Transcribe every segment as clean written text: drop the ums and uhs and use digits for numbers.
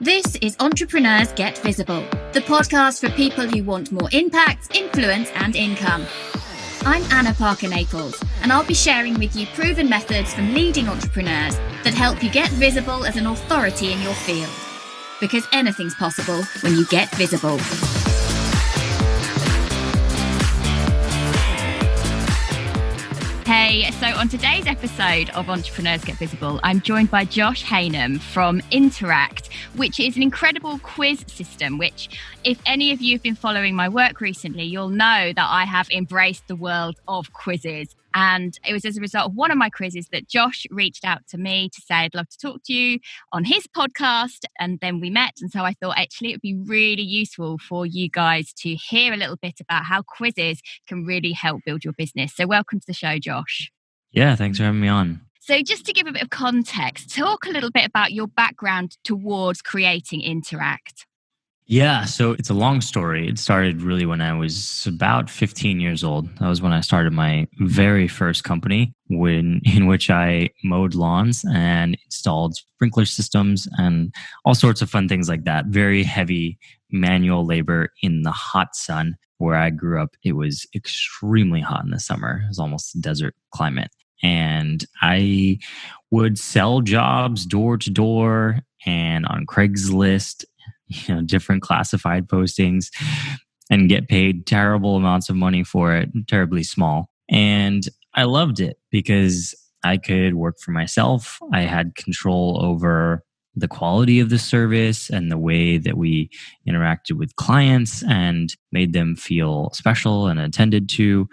This is Entrepreneurs Get Visible, the podcast for people who want more impact, influence, and income. I'm Anna Parker-Naples, and I'll be sharing with you proven methods from leading entrepreneurs that help you get visible as an authority in your field. Because anything's possible when you get visible. Hey, so on today's episode of Entrepreneurs Get Visible, I'm joined by Josh Haynam from Interact, which is an incredible quiz system, which if any of you have been following my work recently, you'll know that I have embraced the world of quizzes. And it was as a result of one of my quizzes that Josh reached out to me to say, I'd love to talk to you on his podcast. And then we met. And so I thought actually it would be really useful for you guys to hear a little bit about how quizzes can really help build your business. So welcome to the show, Josh. Yeah, thanks for having me on. So just to give a bit of context, talk a little bit about your background towards creating Interact. Yeah, so it's a long story. It started really when I was about 15 years old. That was when I started my very first company in which I mowed lawns and installed sprinkler systems and all sorts of fun things like that. Very heavy manual labor in the hot sun. Where I grew up, it was extremely hot in the summer. It was almost a desert climate. And I would sell jobs door to door and on Craigslist, different classified postings, and get paid terrible amounts of money for it, terribly small. And I loved it because I could work for myself. I had control over the quality of the service and the way that we interacted with clients and made them feel special and attended to,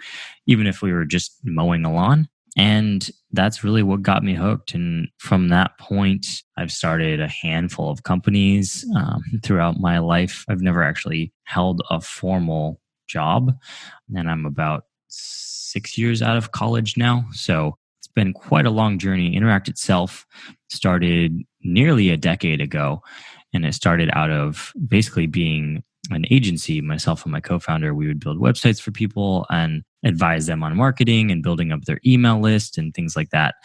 even if we were just mowing a lawn. And that's really what got me hooked. And from that point, I've started a handful of companies throughout my life. I've never actually held a formal job. And I'm about 6 years out of college now. So it's been quite a long journey. Interact itself started nearly a decade ago. And it started out of basically being an agency. Myself and my co-founder, we would build websites for people and advise them on marketing and building up their email list and things like that.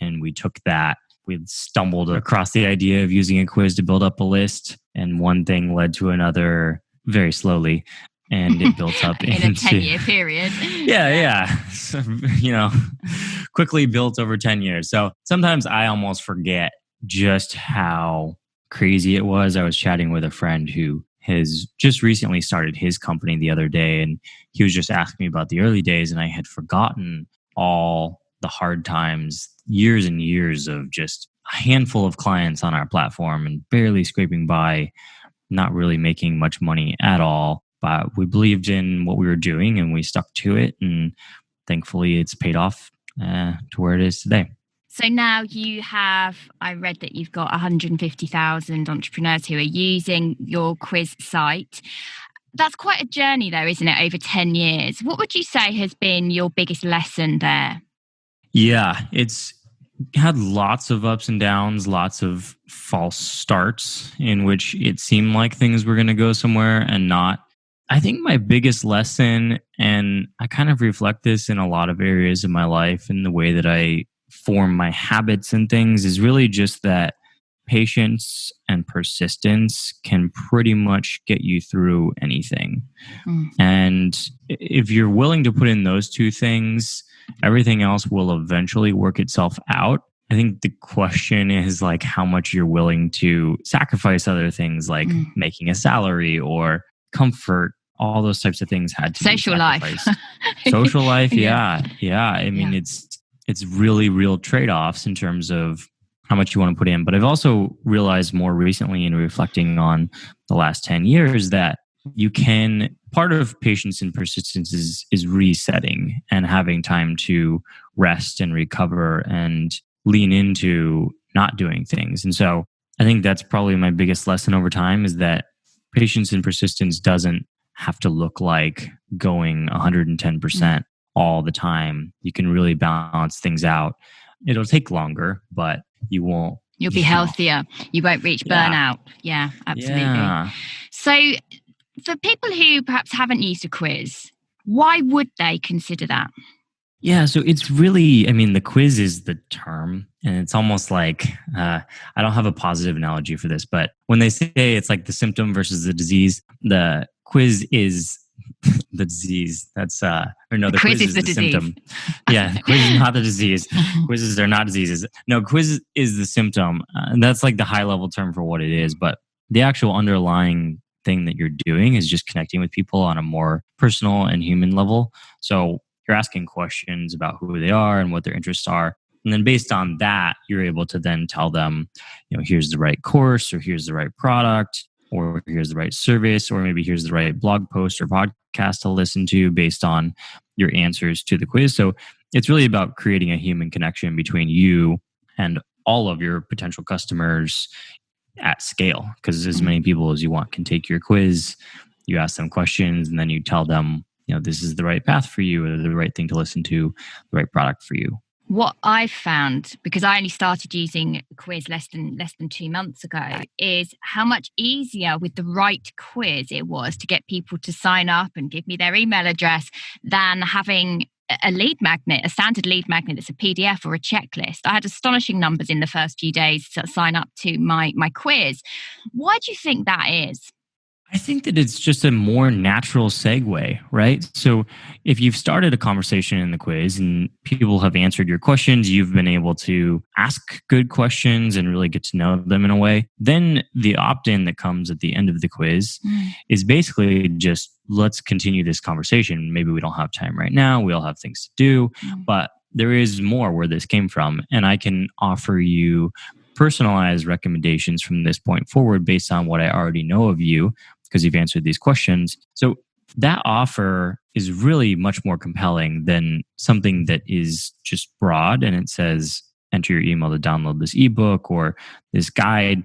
And we took that, we stumbled across the idea of using a quiz to build up a list. And one thing led to another very slowly. And it built up in a 10-year period. Yeah. So, quickly built over 10 years. So sometimes I almost forget just how crazy it was. I was chatting with a friend who has just recently started his company the other day, and he was just asking me about the early days, and I had forgotten all the hard times, years and years of just a handful of clients on our platform and barely scraping by, not really making much money at all. But we believed in what we were doing and we stuck to it, and thankfully it's paid off to where it is today. So now I read that you've got 150,000 entrepreneurs who are using your quiz site. That's quite a journey though, isn't it, over 10 years? What would you say has been your biggest lesson there? Yeah, it's had lots of ups and downs, lots of false starts in which it seemed like things were going to go somewhere and not. I think my biggest lesson, and I kind of reflect this in a lot of areas of my life and the way that I form my habits and things, is really just that patience and persistence can pretty much get you through anything. And if you're willing to put in those two things, everything else will eventually work itself out. I think the question is like how much you're willing to sacrifice other things like making a salary or comfort. All those types of things had to social be life. Social life, yeah. I mean, it's really real trade-offs in terms of how much you want to put in. But I've also realized more recently in reflecting on the last 10 years that part of patience and persistence is resetting and having time to rest and recover and lean into not doing things. And so I think that's probably my biggest lesson over time, is that patience and persistence doesn't have to look like going 110% all the time. You can really balance things out. It'll take longer, but you'll be healthier. You won't reach burnout. Yeah, absolutely. Yeah. So for people who perhaps haven't used a quiz, why would they consider that? Yeah, so it's really, I mean, the quiz is the term, and it's almost like I don't have a positive analogy for this, but when they say it's like the symptom versus the disease, the quiz is the disease. Or no, The the quiz quiz is is the the disease. symptom. Yeah, the quiz is not the disease. Quizzes are not diseases. No, quiz is the symptom. And that's like the high level term for what it is, but the actual underlying thing that you're doing is just connecting with people on a more personal and human level. So you're asking questions about who they are and what their interests are. And then based on that, you're able to then tell them, here's the right course, or here's the right product, or here's the right service, or maybe here's the right blog post or podcast to listen to based on your answers to the quiz. So it's really about creating a human connection between you and all of your potential customers at scale, because as many people as you want can take your quiz. You ask them questions, and then you tell them, this is the right path for you, or the right thing to listen to, the right product for you. What I've found, because I only started using quiz less than 2 months ago, is how much easier with the right quiz it was to get people to sign up and give me their email address than having a lead magnet, a standard lead magnet that's a PDF or a checklist. I had astonishing numbers in the first few days to sign up to my quiz. Why do you think that is? I think that it's just a more natural segue, right? So if you've started a conversation in the quiz and people have answered your questions, you've been able to ask good questions and really get to know them in a way, then the opt-in that comes at the end of the quiz is basically just, let's continue this conversation. Maybe we don't have time right now. We all have things to do, but there is more where this came from. And I can offer you personalized recommendations from this point forward based on what I already know of you, because you've answered these questions. So that offer is really much more compelling than something that is just broad and it says, enter your email to download this ebook or this guide.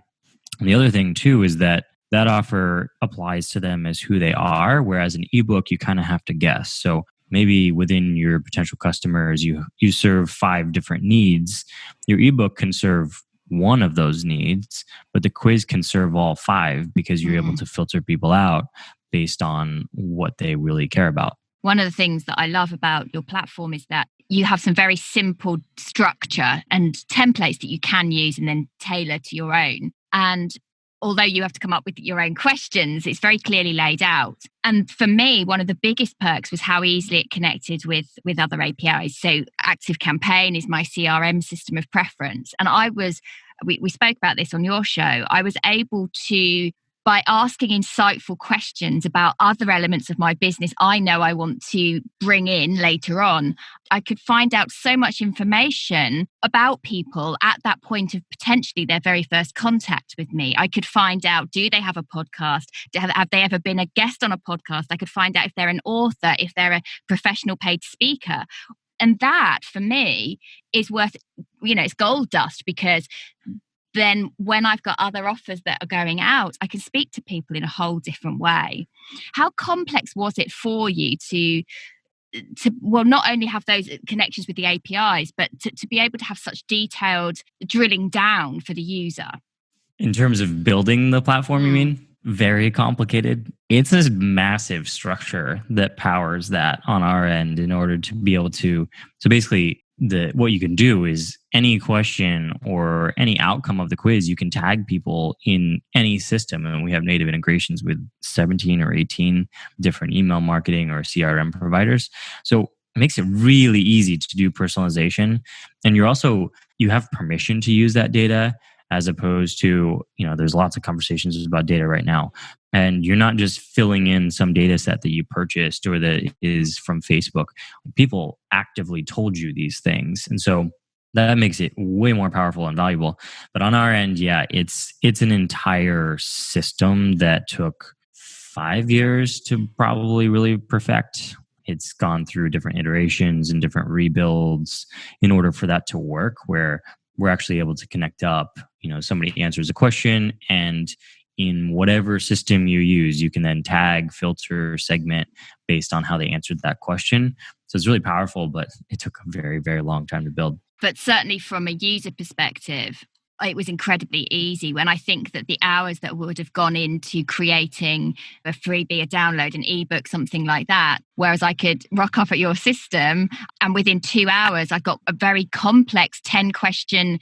And the other thing too is that offer applies to them as who they are, whereas an ebook, you kind of have to guess. So maybe within your potential customers, you serve 5 different needs. Your ebook can serve one of those needs, but the quiz can serve all 5 because you're able to filter people out based on what they really care about. One of the things that I love about your platform is that you have some very simple structure and templates that you can use and then tailor to your own. And although you have to come up with your own questions, it's very clearly laid out. And for me, one of the biggest perks was how easily it connected with other APIs. So ActiveCampaign is my CRM system of preference. And we spoke about this on your show, I was able to, by asking insightful questions about other elements of my business I know I want to bring in later on, I could find out so much information about people at that point of potentially their very first contact with me. I could find out, do they have a podcast? Have they ever been a guest on a podcast? I could find out if they're an author, if they're a professional paid speaker. And that, for me, is worth, it's gold dust, because then when I've got other offers that are going out, I can speak to people in a whole different way. How complex was it for you to not only have those connections with the APIs, but to be able to have such detailed drilling down for the user? In terms of building the platform, you mean? Very complicated. It's this massive structure that powers that on our end in order to be able to. So basically, what you can do is any question or any outcome of the quiz, you can tag people in any system. And we have native integrations with 17 or 18 different email marketing or CRM providers. So it makes it really easy to do personalization. And you have permission to use that data, as opposed to, there's lots of conversations about data right now. And you're not just filling in some data set that you purchased or that is from Facebook. People actively told you these things. And so that makes it way more powerful and valuable. But on our end, it's an entire system that took 5 years to probably really perfect. It's gone through different iterations and different rebuilds in order for that to work, where we're actually able to connect up. Somebody answers a question, and in whatever system you use, you can then tag, filter, segment based on how they answered that question. So it's really powerful, but it took a very, very long time to build. But certainly from a user perspective, it was incredibly easy. When I think that the hours that would have gone into creating a freebie, a download, an ebook, something like that, whereas I could rock up at your system and within 2 hours, I got a very complex 10 question,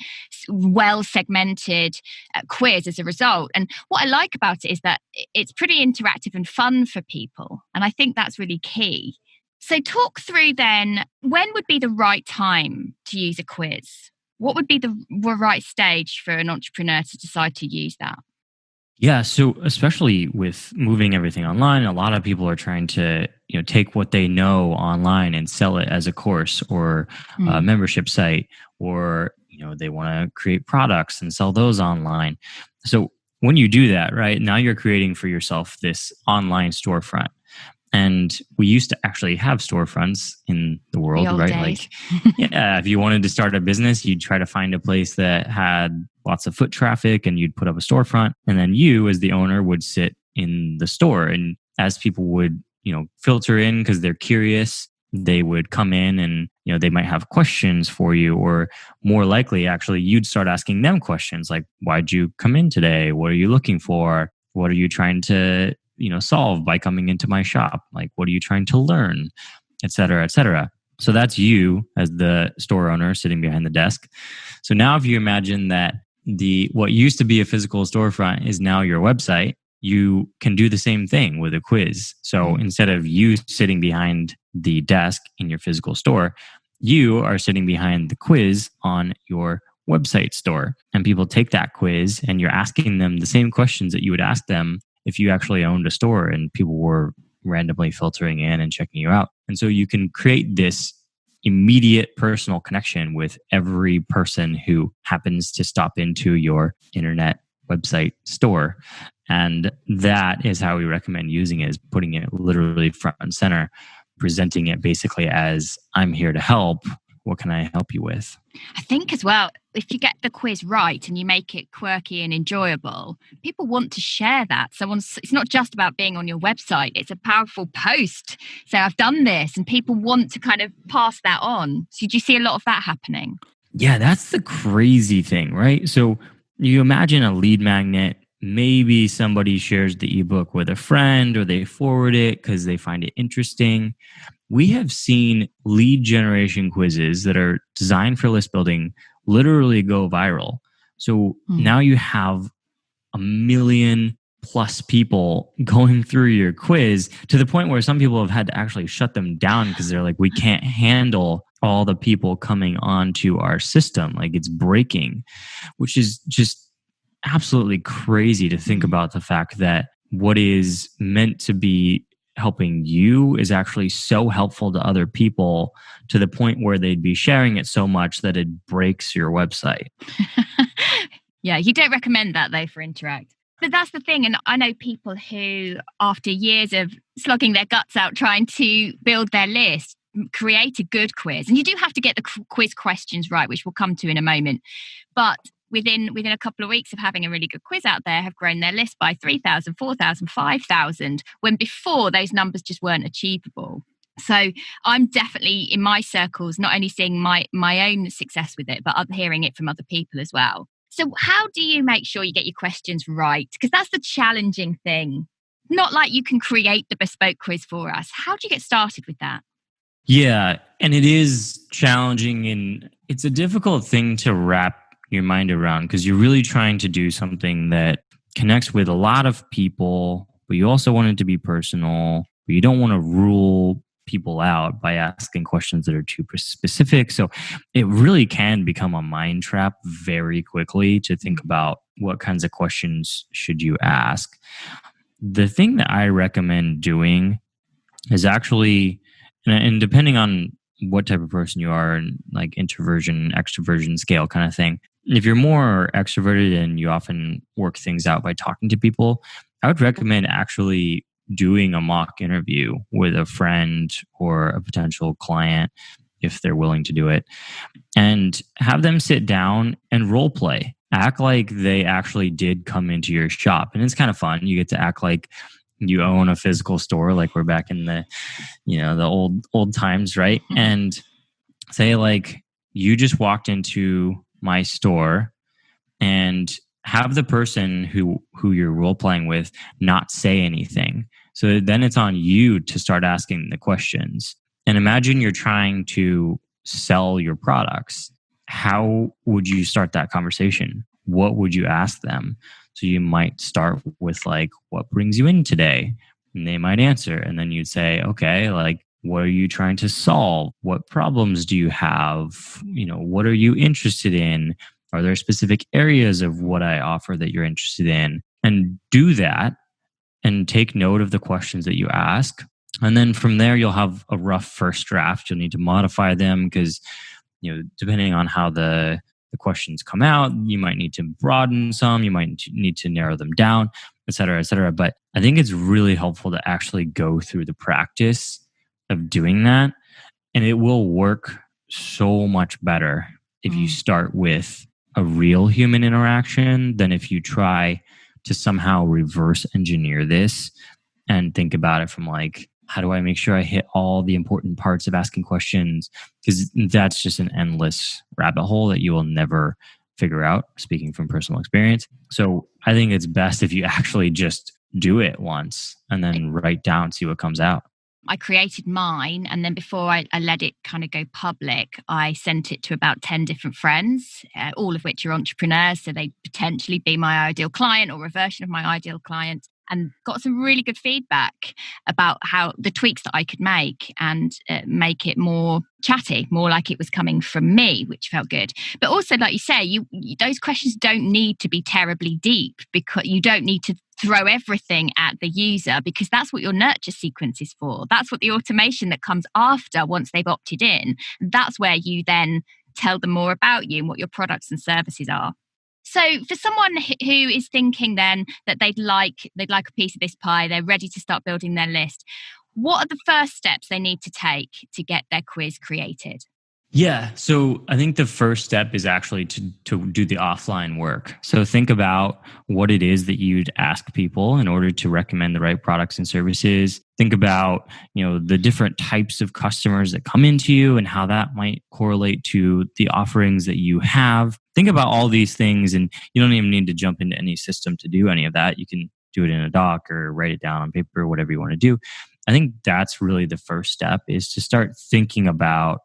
well segmented quiz as a result. And what I like about it is that it's pretty interactive and fun for people. And I think that's really key. So talk through then, when would be the right time to use a quiz? What would be the right stage for an entrepreneur to decide to use that? Yeah, so especially with moving everything online, a lot of people are trying to, take what they know online and sell it as a course or a Mm. membership site, or they want to create products and sell those online. So when you do that, right, now you're creating for yourself this online storefront. And we used to actually have storefronts in the world, The old right? days. Like, yeah, if you wanted to start a business, you'd try to find a place that had lots of foot traffic and you'd put up a storefront. And then you, as the owner, would sit in the store. And as people would, filter in because they're curious, they would come in and, they might have questions for you, or more likely, actually, you'd start asking them questions like, why'd you come in today? What are you looking for? What are you trying to solve by coming into my shop? Like, what are you trying to learn, et cetera, et cetera. So that's you as the store owner sitting behind the desk. So now if you imagine that what used to be a physical storefront is now your website, you can do the same thing with a quiz. So instead of you sitting behind the desk in your physical store, you are sitting behind the quiz on your website store. And people take that quiz and you're asking them the same questions that you would ask them if you actually owned a store and people were randomly filtering in and checking you out. And so you can create this immediate personal connection with every person who happens to stop into your internet website store. And that is how we recommend using it, is putting it literally front and center, presenting it basically as, I'm here to help. What can I help you with? I think as well, if you get the quiz right and you make it quirky and enjoyable, people want to share that. It's not just about being on your website. It's a powerful post. So I've done this, and people want to kind of pass that on. So do you see a lot of that happening? Yeah, that's the crazy thing, right? So you imagine a lead magnet. Maybe somebody shares the ebook with a friend, or they forward it because they find it interesting. We have seen lead generation quizzes that are designed for list building literally go viral. So now you have 1 million plus people going through your quiz, to the point where some people have had to actually shut them down because they're like, we can't handle all the people coming onto our system. Like, it's breaking, which is just absolutely crazy to think about, the fact that what is meant to be helping you is actually so helpful to other people, to the point where they'd be sharing it so much that it breaks your website. Yeah, you don't recommend that though for Interact. But that's the thing. And I know people who, after years of slogging their guts out trying to build their list, create a good quiz. And you do have to get the quiz questions right, which we'll come to in a moment. But within a couple of weeks of having a really good quiz out there, have grown their list by 3,000, 4,000, 5,000, when before those numbers just weren't achievable. So I'm definitely, in my circles, not only seeing my own success with it, but hearing it from other people as well. So how do you make sure you get your questions right? Because that's the challenging thing. Not like you can create the bespoke quiz for us. How do you get started with that? Yeah, and it is challenging, and it's a difficult thing to wrap your mind around, because you're really trying to do something that connects with a lot of people, but you also want it to be personal, but you don't want to rule people out by asking questions that are too specific. So it really can become a mind trap very quickly to think about what kinds of questions should you ask. The thing that I recommend doing is actually, and depending on what type of person you are, and like introversion, extroversion scale kind of thing. If you're more extroverted and you often work things out by talking to people, I would recommend actually doing a mock interview with a friend or a potential client, if they're willing to do it, and have them sit down and role play. Act like they actually did come into your shop. And it's kind of fun. You get to act like you own a physical store, like we're back in the, the old times, right? And say, like, you just walked into my store and have the person who you're role playing with not say anything. So then it's on you to start asking the questions. And imagine you're trying to sell your products. How would you start that conversation? What would you ask them? So you might start with like, what brings you in today? And they might answer. And then you'd say, okay, like, what are you trying to solve? What problems do you have? What are you interested in? Are there specific areas of what I offer that you're interested in? And do that and take note of the questions that you ask. And then from there, you'll have a rough first draft. You'll need to modify them because, depending on how the questions come out, you might need to broaden some, you might need to narrow them down, et cetera, et cetera. But I think it's really helpful to actually go through the practice of doing that. And it will work so much better if you start with a real human interaction than if you try to somehow reverse engineer this and think about it from like, how do I make sure I hit all the important parts of asking questions? Because that's just an endless rabbit hole that you will never figure out, speaking from personal experience. So I think it's best if you actually just do it once and then write down, see what comes out. I created mine, and then before I let it kind of go public, I sent it to about 10 different friends, all of which are entrepreneurs. So they potentially be my ideal client or a version of my ideal client, and got some really good feedback about how the tweaks that I could make and make it more chatty, more like it was coming from me, which felt good. But also, like you say, those questions don't need to be terribly deep, because you don't need to throw everything at the user, because that's what your nurture sequence is for. That's what the automation that comes after, once they've opted in. That's where you then tell them more about you and what your products and services are. So for someone who is thinking then that they'd like a piece of this pie, they're ready to start building their list, what are the first steps they need to take to get their quiz created? Yeah. So I think the first step is actually to do the offline work. So think about what it is that you'd ask people in order to recommend the right products and services. Think about, the different types of customers that come into you and how that might correlate to the offerings that you have. Think about all these things, and you don't even need to jump into any system to do any of that. You can do it in a doc or write it down on paper, whatever you want to do. I think that's really the first step, is to start thinking about,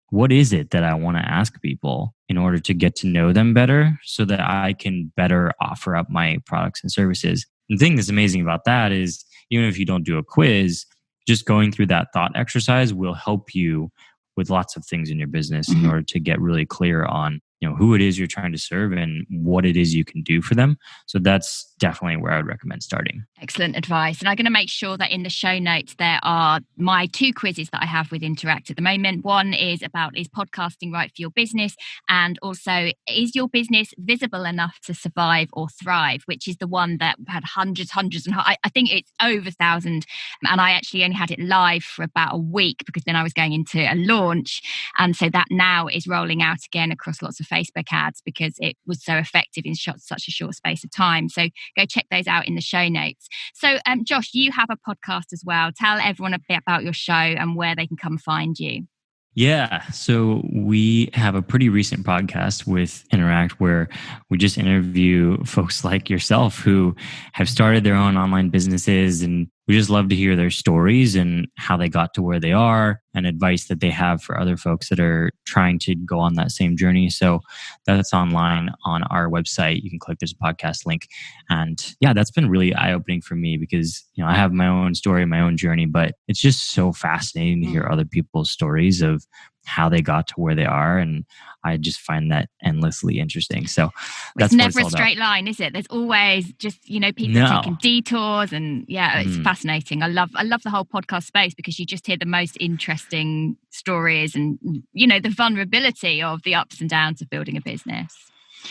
what is it that I want to ask people in order to get to know them better so that I can better offer up my products and services? And the thing that's amazing about that is, even if you don't do a quiz, just going through that thought exercise will help you with lots of things in your business in order to get really clear on, who it is you're trying to serve and what it is you can do for them. So that's definitely where I would recommend starting. Excellent advice. And I'm going to make sure that in the show notes, there are my 2 quizzes that I have with Interact at the moment. One is about, is podcasting right for your business? And also, is your business visible enough to survive or thrive? Which is the one that had hundreds, and I think it's over 1,000. And I actually only had it live for about a week, because then I was going into a launch. And so that now is rolling out again across lots of Facebook ads, because it was so effective in such a short space of time. So go check those out in the show notes. So Josh, you have a podcast as well. Tell everyone a bit about your show and where they can come find you. Yeah. So we have a pretty recent podcast with Interact where we just interview folks like yourself who have started their own online businesses, and we just love to hear their stories and how they got to where they are and advice that they have for other folks that are trying to go on that same journey. So that's online on our website. You can click, there's a podcast link. And yeah, that's been really eye-opening for me because, I have my own story, my own journey, but it's just so fascinating to hear other people's stories of how they got to where they are. And I just find that endlessly interesting. So that's it's never a straight line, is it? There's always just, people taking detours, and it's fascinating. I love the whole podcast space because you just hear the most interesting stories and, the vulnerability of the ups and downs of building a business.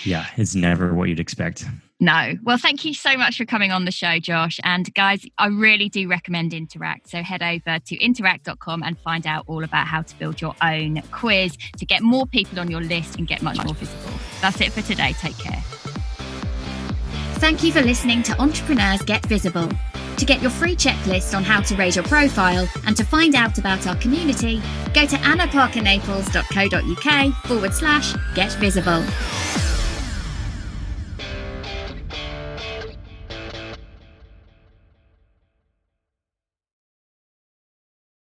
Yeah, it's never what you'd expect. No. Well, thank you so much for coming on the show, Josh. And guys, I really do recommend Interact. So head over to interact.com and find out all about how to build your own quiz to get more people on your list and get much more visible. That's it for today. Take care. Thank you for listening to Entrepreneurs Get Visible. To get your free checklist on how to raise your profile and to find out about our community, go to annaparkernaples.co.uk/get visible.